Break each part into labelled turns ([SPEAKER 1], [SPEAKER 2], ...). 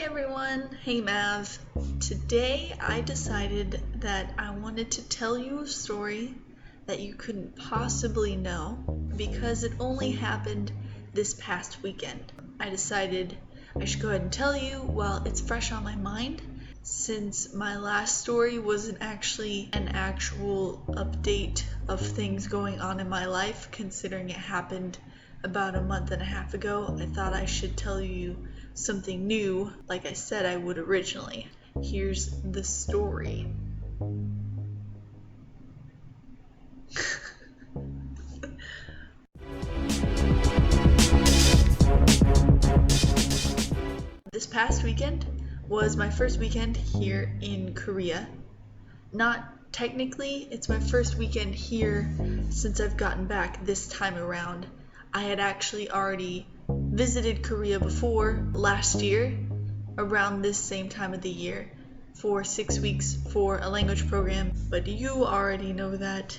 [SPEAKER 1] Hey everyone, hey Mav. Today I decided that I wanted to tell you a story that you couldn't possibly know because it only happened this past weekend. I decided I should go ahead and tell you while it's fresh on my mind, since my last story wasn't actually an actual update of things going on in my life, considering it happened about a month and a half ago. I thought I should tell you something new, like I said I would originally. Here's the story. This past weekend was my first weekend here in Korea. Not technically, it's my first weekend here since I've gotten back this time around. I had actually already visited Korea before last year, around this same time of the year, for 6 weeks for a language program, but you already know that.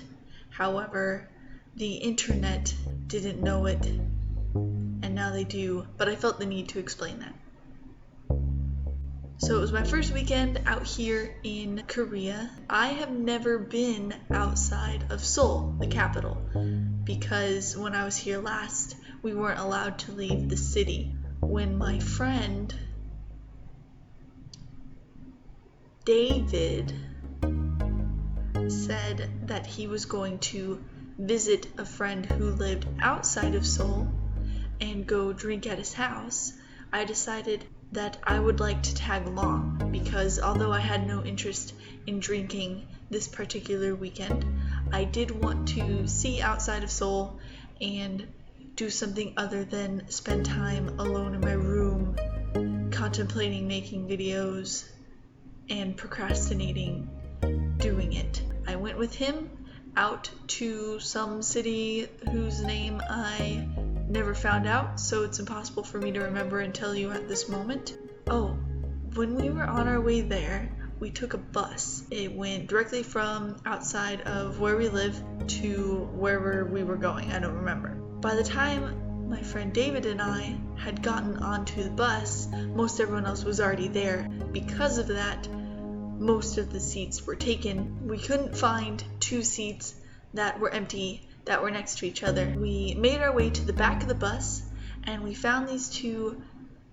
[SPEAKER 1] However, the internet didn't know it, and now they do, but I felt the need to explain that. So it was my first weekend out here in Korea. I have never been outside of Seoul, the capital, because when I was here last, we weren't allowed to leave the city. When my friend David said that he was going to visit a friend who lived outside of Seoul and go drink at his house, I decided that I would like to tag along, because although I had no interest in drinking this particular weekend, I did want to see outside of Seoul and do something other than spend time alone in my room contemplating making videos and procrastinating doing it. I went with him out to some city whose name I never found out, so it's impossible for me to remember and tell you at this moment. Oh, when we were on our way there, we took a bus. It went directly from outside of where we live to wherever we were going. I don't remember. By the time my friend David and I had gotten onto the bus, most everyone else was already there. Because of that, most of the seats were taken. We couldn't find 2 seats that were empty that were next to each other. We made our way to the back of the bus and we found these 2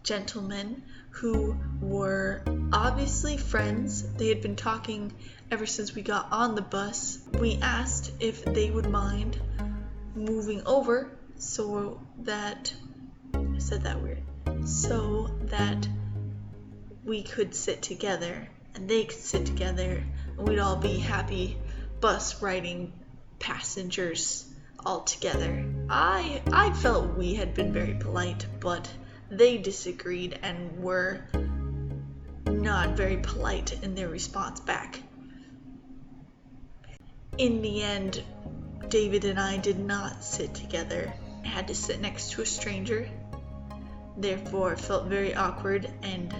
[SPEAKER 1] gentlemen who were obviously friends. They had been talking ever since we got on the bus. We asked if they would mind moving over so that we could sit together and they could sit together and we'd all be happy bus riding passengers all together. I felt we had been very polite, but they disagreed and were not very polite in their response back. In the end, David and I did not sit together. I had to sit next to a stranger. Therefore, it felt very awkward and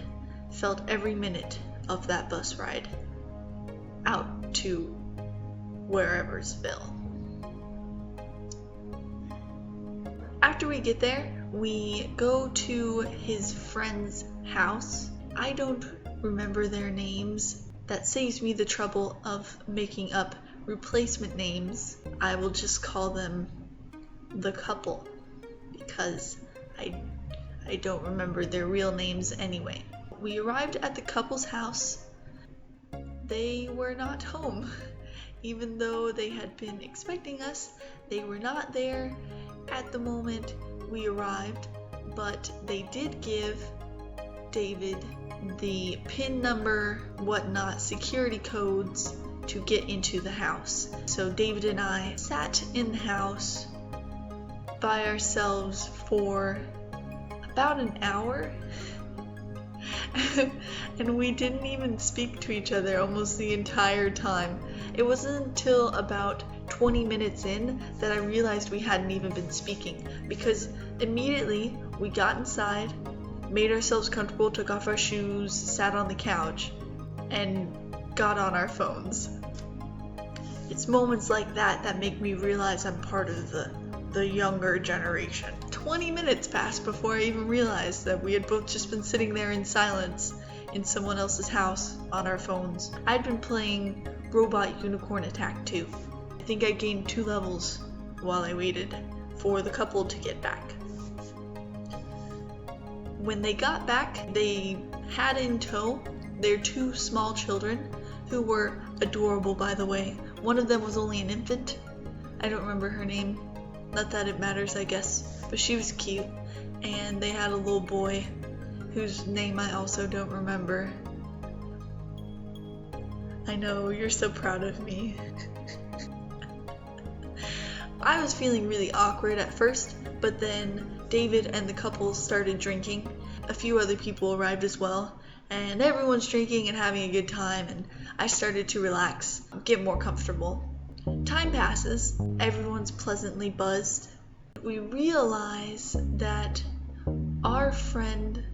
[SPEAKER 1] felt every minute of that bus ride out to whereversville. After we get there, we go to his friend's house. I don't remember their names. That saves me the trouble of making up replacement names. I will just call them the couple because I don't remember their real names anyway. We arrived at the couple's house. They were not home. Even though they had been expecting us, they were not there at the moment we arrived, but they did give David the PIN number, whatnot, security codes to get into the house. So David and I sat in the house by ourselves for about an hour and we didn't even speak to each other almost the entire time. It wasn't until about 20 minutes in that I realized we hadn't even been speaking, because immediately we got inside, made ourselves comfortable, took off our shoes, sat on the couch, and got on our phones. It's moments like that that make me realize I'm part of the the younger generation. 20 minutes passed before I even realized that we had both just been sitting there in silence in someone else's house on our phones. I'd been playing Robot Unicorn Attack 2. I think I gained 2 levels while I waited for the couple to get back. When they got back, they had in tow their 2 small children, who were adorable, by the way. One of them was only an infant. I don't remember her name. Not that it matters, I guess, but she was cute. And they had a little boy whose name I also don't remember. I know, you're so proud of me. I was feeling really awkward at first, but then David and the couple started drinking. A few other people arrived as well, and everyone's drinking and having a good time, and I started to relax, get more comfortable. Time passes, everyone's pleasantly buzzed. We realize that our friend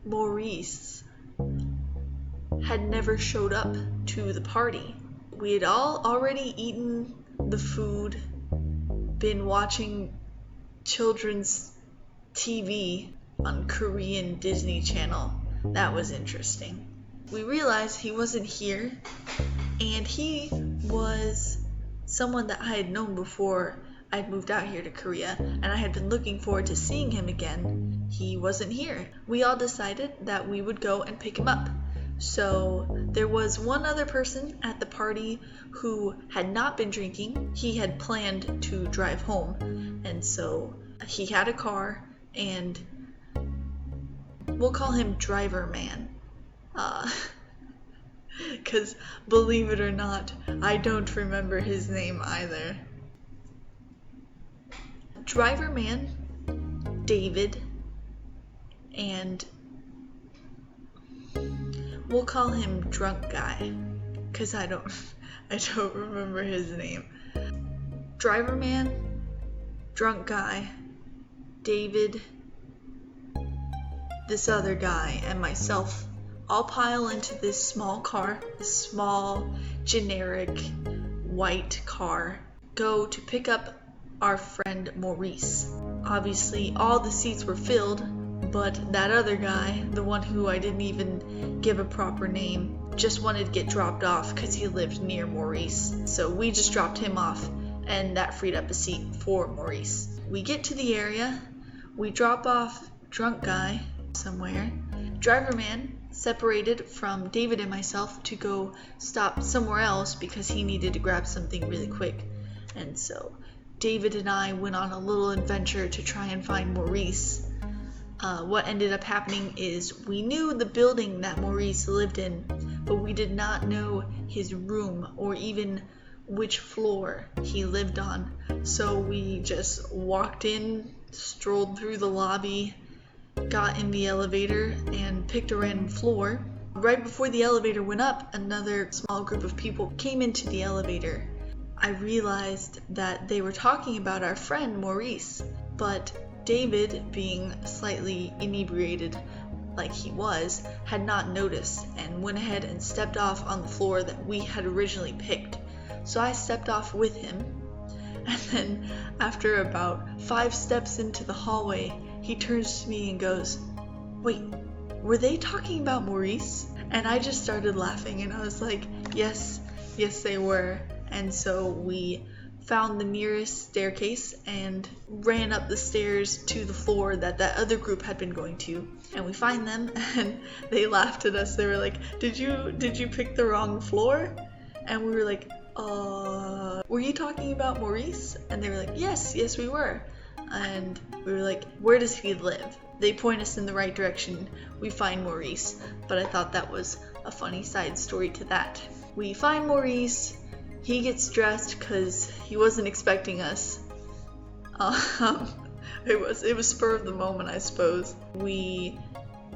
[SPEAKER 1] Maurice had never showed up to the party. We had all already eaten the food, been watching children's TV on Korean Disney Channel. That was interesting. We realized he wasn't here, and he was someone that I had known before I'd moved out here to Korea, and I had been looking forward to seeing him again. He wasn't here. We all decided that we would go and pick him up. So there was one other person at the party who had not been drinking. He had planned to drive home, and so he had a car, and we'll call him Driver Man. Because believe it or not, I don't remember his name either. Driver Man, David, and we'll call him Drunk Guy, because I don't remember his name. Driver Man, Drunk Guy, David, this other guy, and myself all pile into this small car, this small, generic, white car, go to pick up our friend Maurice. Obviously, all the seats were filled, but that other guy, the one who I didn't even give a proper name, just wanted to get dropped off because he lived near Maurice. So we just dropped him off, and that freed up a seat for Maurice. We get to the area, we drop off Drunk Guy somewhere. Driver Man separated from David and myself to go stop somewhere else because he needed to grab something really quick. And so David and I went on a little adventure to try and find Maurice. What ended up happening is we knew the building that Maurice lived in, but we did not know his room or even which floor he lived on. So we just walked in, strolled through the lobby, got in the elevator, and picked a random floor. Right before the elevator went up, another small group of people came into the elevator. I realized that they were talking about our friend Maurice, but David, being slightly inebriated like he was, had not noticed and went ahead and stepped off on the floor that we had originally picked. So I stepped off with him, and then after about 5 steps into the hallway, he turns to me and goes, "Wait, were they talking about Maurice?" And I just started laughing, and I was like, yes they were. And so we found the nearest staircase and ran up the stairs to the floor that other group had been going to. And we find them, and they laughed at us. They were like, did you pick the wrong floor? And we were like, were you talking about Maurice? And they were like, yes we were. And we were like, where does he live? They point us in the right direction. We find Maurice. But I thought that was a funny side story to that. We find Maurice. He gets dressed because he wasn't expecting us. It was spur of the moment, I suppose. We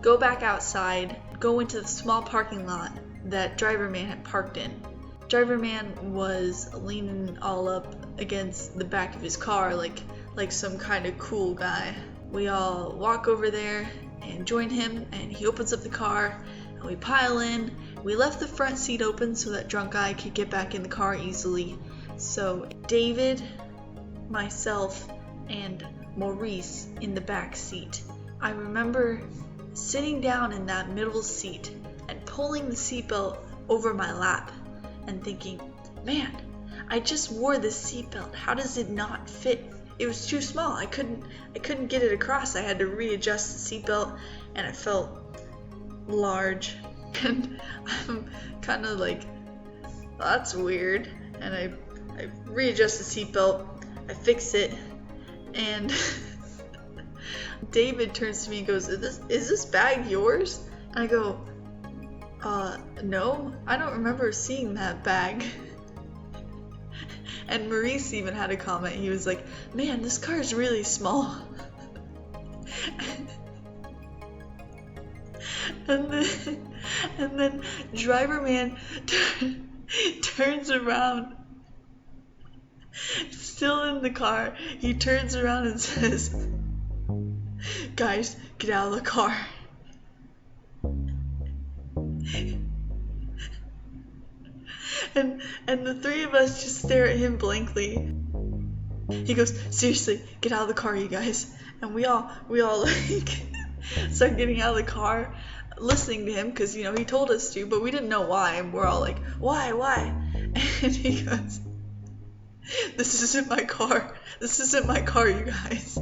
[SPEAKER 1] go back outside, go into the small parking lot that Driver Man had parked in. Driver Man was leaning all up against the back of his car like some kind of cool guy. We all walk over there and join him, and he opens up the car, and we pile in. We left the front seat open so that Drunk Guy could get back in the car easily. So David, myself and Maurice in the back seat. I remember sitting down in that middle seat and pulling the seatbelt over my lap and thinking, man, I just wore this seatbelt. How does it not fit? It was too small. I couldn't get it across. I had to readjust the seatbelt, and it felt large. And I'm kind of like, that's weird. And I readjust the seatbelt. I fix it, and David turns to me and goes, is this bag yours? And I go, no, I don't remember seeing that bag. And Maurice even had a comment. He was like, man, this car is really small. and then driver man turns around, still in the car. He turns around and says, guys, get out of the car. And the three of us just stare at him blankly. He goes, seriously, get out of the car, you guys. And we all like start getting out of the car, listening to him, because, you know, he told us to, but we didn't know why. And we're all like, why? And he goes, this isn't my car. This isn't my car, you guys.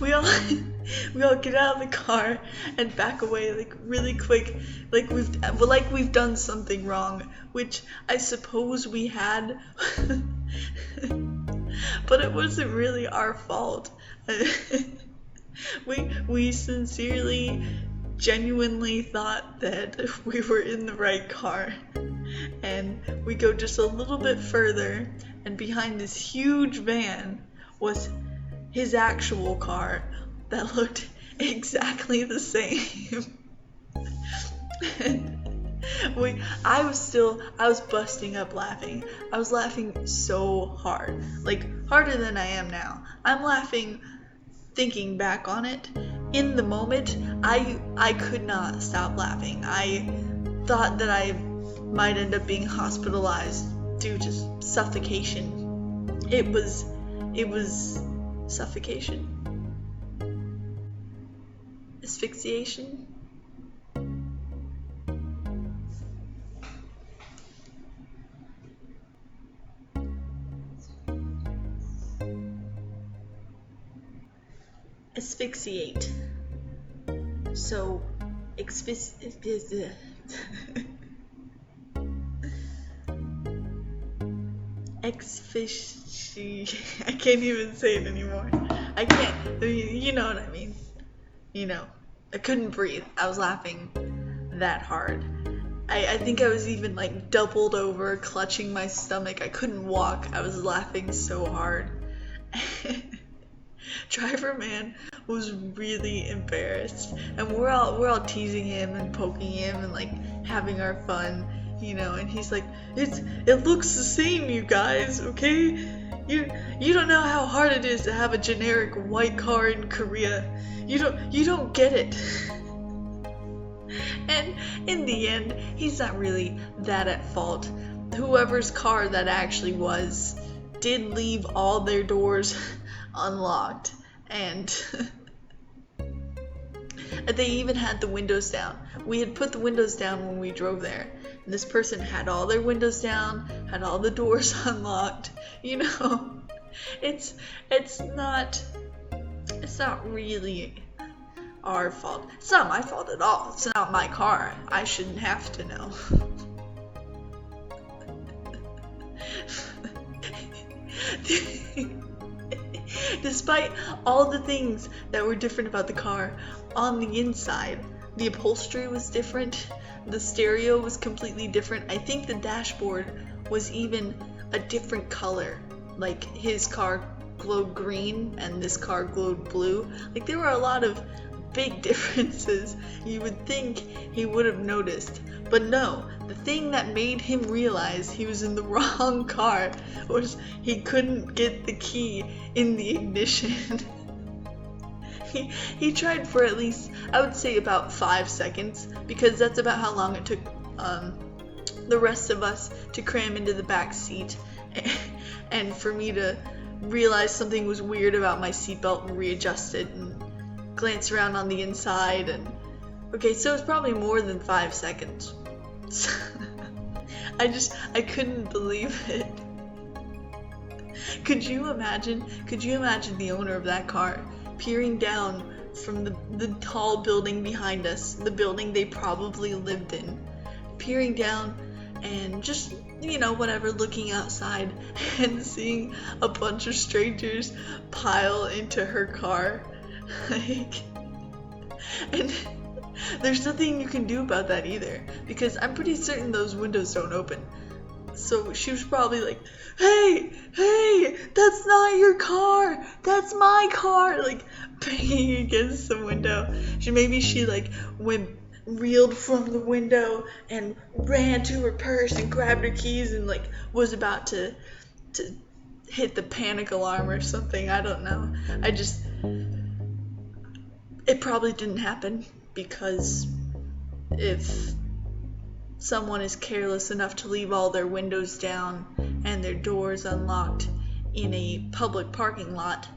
[SPEAKER 1] we all get out of the car and back away like really quick, like we've done something wrong, which I suppose we had. But it wasn't really our fault. we sincerely, genuinely thought that we were in the right car. And we go just a little bit further, and behind this huge van was his actual car that looked exactly the same. I was busting up laughing. I was laughing so hard, like harder than I am now. I'm laughing thinking back on it. In the moment, I could not stop laughing. I thought that I might end up being hospitalized due to suffocation. It was suffocation? Asphyxiation? Asphyxiate. So, I can't even say it anymore. I can't. You know what I mean. You know, I couldn't breathe. I was laughing that hard. I think I was even like doubled over, clutching my stomach. I couldn't walk. I was laughing so hard. Driver man was really embarrassed, and we're all teasing him and poking him and like having our fun, you know. And he's like, it looks the same, you guys, okay? You don't know how hard it is to have a generic white car in Korea. You don't get it. And in the end, he's not really that at fault. Whoever's car that actually was did leave all their doors unlocked, and they even had the windows down. We had put the windows down when we drove there, and this person had all their windows down, had all the doors unlocked. You know, it's not really our fault. It's not my fault at all. It's not my car. I shouldn't have to know. Despite all the things that were different about the car, on the inside, the upholstery was different, the stereo was completely different. I think the dashboard was even a different color. Like, his car glowed green and this car glowed blue. Like, there were a lot of big differences. You would think he would have noticed, but no. The thing that made him realize he was in the wrong car was he couldn't get the key in the ignition. He tried for at least, I would say, about 5 seconds, because that's about how long it took the rest of us to cram into the back seat and for me to realize something was weird about my seatbelt and readjust it and glance around on the inside. And okay, so it's probably more than 5 seconds. I couldn't believe it. Could you imagine the owner of that car peering down from the tall building behind us, the building they probably lived in, peering down and just, whatever, looking outside and seeing a bunch of strangers pile into her car? And there's nothing you can do about that either, because I'm pretty certain those windows don't open. So she was probably like, hey, that's not your car, that's my car, like banging against the window. She reeled from the window and ran to her purse and grabbed her keys and was about to hit the panic alarm or something. I don't know. It probably didn't happen, because if someone is careless enough to leave all their windows down and their doors unlocked in a public parking lot,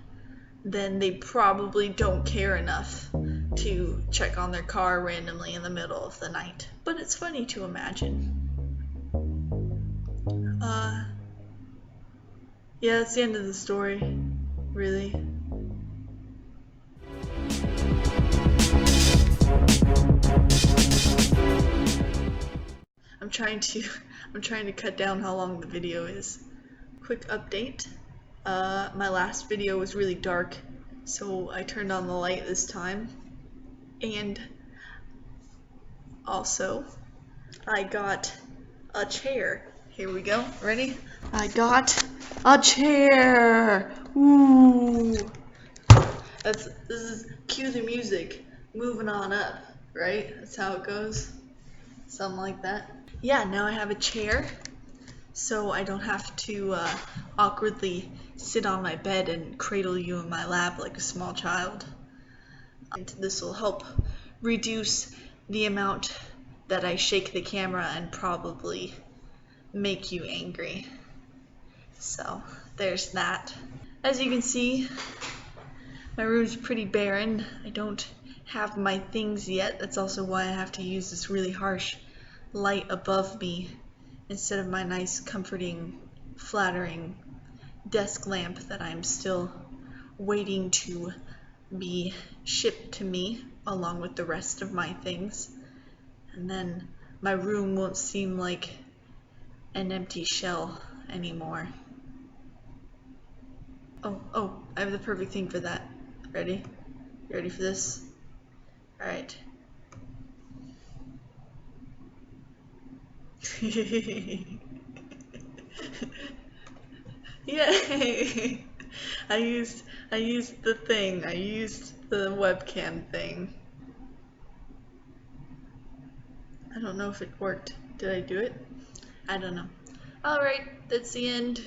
[SPEAKER 1] then they probably don't care enough to check on their car randomly in the middle of the night. But it's funny to imagine. Yeah, that's the end of the story, really. I'm trying to cut down how long the video is. Quick update. My last video was really dark, so I turned on the light this time. And also, I got a chair. Here we go. Ready? I got a chair. Ooh. This is cue the music. Moving on up, right? That's how it goes. Something like that. Yeah, now I have a chair, so I don't have to awkwardly sit on my bed and cradle you in my lap like a small child. And this will help reduce the amount that I shake the camera and probably make you angry. So there's that. As you can see, my room's pretty barren. I don't have my things yet. That's also why I have to use this really harsh light above me instead of my nice, comforting, flattering desk lamp that I'm still waiting to be shipped to me along with the rest of my things. And then my room won't seem like an empty shell anymore. Oh, I have the perfect thing for that. Ready? You ready for this? Alright. Yay! I used the thing. I used the webcam thing. I don't know if it worked. Did I do it? I don't know. Alright, that's the end.